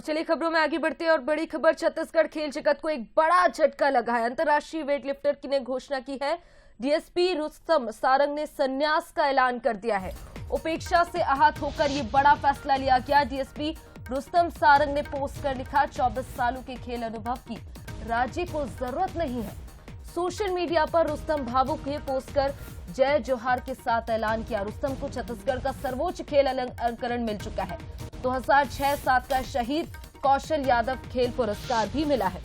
चलिए खबरों में आगे बढ़ते हैं और बड़ी खबर, छत्तीसगढ़ खेल जगत को एक बड़ा झटका लगा है। अंतर्राष्ट्रीय वेटलिफ्टर की ने घोषणा की है। डीएसपी रुस्तम सारंग ने संन्यास का ऐलान कर दिया है। उपेक्षा से आहत होकर ये बड़ा फैसला लिया गया। डीएसपी रुस्तम सारंग ने पोस्ट कर लिखा, 24 सालों के खेल अनुभव की राज्य को जरूरत नहीं है। सोशल मीडिया पर रुस्तम भावुक हुए, पोस्ट कर जय जोहार के साथ ऐलान किया। रुस्तम को छत्तीसगढ़ का सर्वोच्च खेल अलंकरण मिल चुका है। 2006-7 का शहीद कौशल यादव खेल पुरस्कार भी मिला है।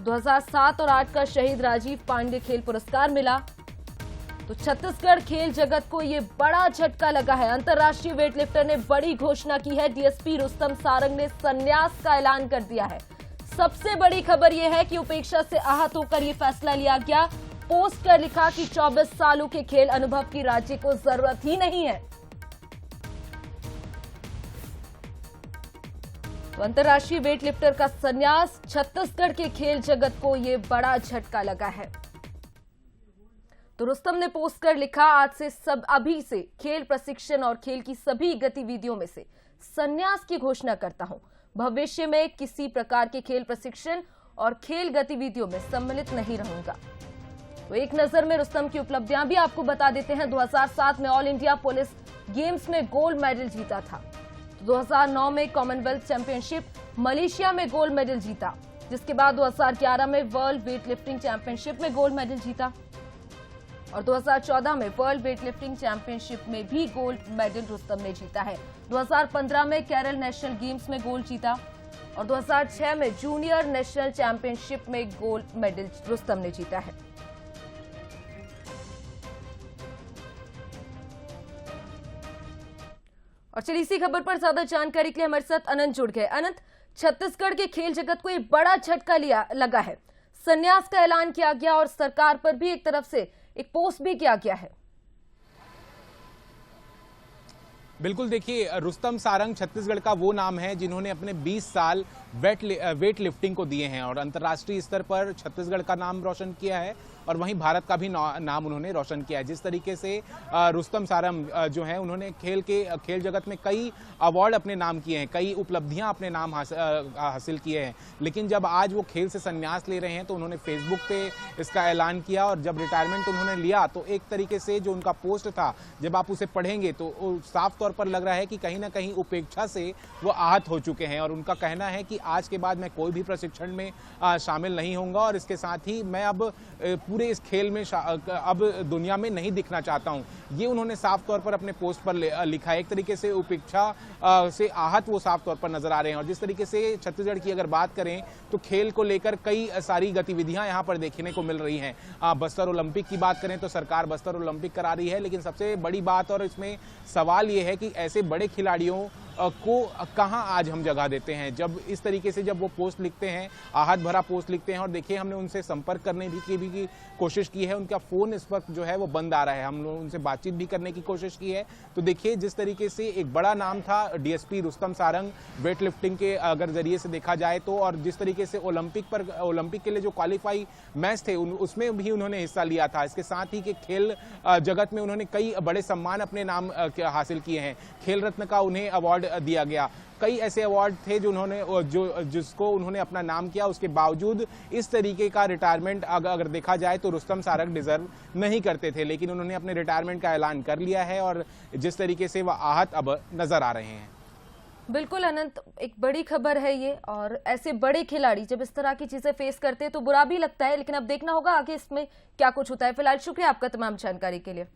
2007 और 8 का शहीद राजीव पांडे खेल पुरस्कार मिला। तो छत्तीसगढ़ खेल जगत को ये बड़ा झटका लगा है। अंतर्राष्ट्रीय वेटलिफ्टर ने बड़ी घोषणा की है। डीएसपी रुस्तम सारंग ने संन्यास का ऐलान कर दिया है। सबसे बड़ी खबर यह है कि उपेक्षा से आहत होकर यह फैसला लिया गया। पोस्ट कर लिखा कि 24 सालों के खेल अनुभव की राज्य को जरूरत ही नहीं है। तो अंतर्राष्ट्रीय वेटलिफ्टर का संन्यास, छत्तीसगढ़ के खेल जगत को यह बड़ा झटका लगा है। तो रुस्तम ने पोस्ट कर लिखा, आज से अभी से खेल प्रशिक्षण और खेल की सभी गतिविधियों में से संन्यास की घोषणा करता हूं। भविष्य में किसी प्रकार के खेल प्रशिक्षण और खेल गतिविधियों में सम्मिलित नहीं रहूंगा। तो एक नजर में रुस्तम की उपलब्धियां भी आपको बता देते हैं। 2007 में ऑल इंडिया पुलिस गेम्स में गोल्ड मेडल जीता था। 2009 में कॉमनवेल्थ चैंपियनशिप मलेशिया में गोल्ड मेडल जीता, जिसके बाद 2011 में वर्ल्ड वेटलिफ्टिंग चैंपियनशिप में गोल्ड मेडल जीता और 2014 में वर्ल्ड वेटलिफ्टिंग चैंपियनशिप में भी गोल्ड मेडल रुस्तम ने जीता है। 2015 में केरल नेशनल गेम्स में गोल्ड जीता और 2006 में जूनियर नेशनल चैंपियनशिप में गोल्ड मेडल रुस्तम ने जीता है। और चलिए इसी खबर पर ज्यादा जानकारी के लिए हमारे साथ अनंत जुड़ गए। अनंत, छत्तीसगढ़ के खेल जगत को एक बड़ा झटका लगा है। संन्यास का ऐलान किया गया और सरकार पर भी एक तरफ से एक पोस्ट भी किया गया है। बिल्कुल, देखिए, रुस्तम सारंग छत्तीसगढ़ का वो नाम है जिन्होंने अपने 20 साल वेट लिफ्टिंग को दिए हैं और अंतर्राष्ट्रीय स्तर पर छत्तीसगढ़ का नाम रोशन किया है और वहीं भारत का भी नाम उन्होंने रोशन किया है। जिस तरीके से रुस्तम सारंग जो है, उन्होंने खेल जगत में कई अवार्ड अपने नाम किए हैं, कई उपलब्धियां अपने नाम हासिल किए हैं, लेकिन जब आज वो खेल से संन्यास ले रहे हैं तो उन्होंने फेसबुक पे इसका ऐलान किया और जब रिटायरमेंट उन्होंने लिया तो एक तरीके से जो उनका पोस्ट था, जब आप उसे पढ़ेंगे तो साफ तौर पर लग रहा है कि कहीं ना कहीं उपेक्षा से वो आहत हो चुके हैं और उनका कहना है कि आज के बाद मैं कोई भी प्रशिक्षण में शामिल नहीं होऊंगा और इसके साथ ही मैं अब पूरे इस खेल में अब दुनिया में नहीं दिखना चाहता हूं। ये उन्होंने साफ तौर पर अपने पोस्ट पर लिखा है। एक तरीके से उपेक्षा से आहत वो साफ तौर पर नजर आ रहे हैं और जिस तरीके से छत्तीसगढ़ की अगर बात करें तो खेल को लेकर कई सारी गतिविधियां यहां पर देखने को मिल रही हैं। बस्तर ओलंपिक की बात करें तो सरकार बस्तर ओलंपिक करा रही है, लेकिन सबसे बड़ी बात और इसमें सवाल ये है कि ऐसे बड़े खिलाड़ियों को कहां आज हम जगह देते हैं। जब इस तरीके से जब वो पोस्ट लिखते हैं, आहत भरा पोस्ट लिखते हैं और देखिए हमने उनसे संपर्क करने की कोशिश की है, उनका फोन इस वक्त जो है वो बंद आ रहा है। हम लोग उनसे बातचीत भी करने की कोशिश की है। तो देखिए जिस तरीके से एक बड़ा नाम था DSP Rustam Sarang weight lifting के अगर जरिए से देखा जाए तो, और जिस तरीके से ओलंपिक के लिए जो क्वालिफाई मैच थे उसमें भी उन्होंने हिस्सा लिया था। इसके साथ ही कि खेल जगत में उन्होंने कई बड़े सम्मान अपने नाम हासिल किए हैं। खेल रत्न का उन्हें अवार्ड दिया गया, कई ऐसे अवार्ड थे जिसको उन्होंने अपना नाम किया। उसके बावजूद इस तरीके का रिटायरमेंट अगर देखा जाए तो रुस्तम सारंग डिजर्व नहीं करते थे, लेकिन उन्होंने अपने रिटायरमेंट का ऐलान कर लिया है और जिस तरीके से वह आहत अब नजर आ रहे हैं। बिल्कुल अनंत, एक बड़ी खबर है ये और ऐसे बड़े खिलाड़ी जब इस तरह की चीजें फेस करते हैं तो बुरा भी लगता है, लेकिन अब देखना होगा आगे इसमें क्या कुछ होता है। फिलहाल शुक्रिया आपका तमाम जानकारी के लिए।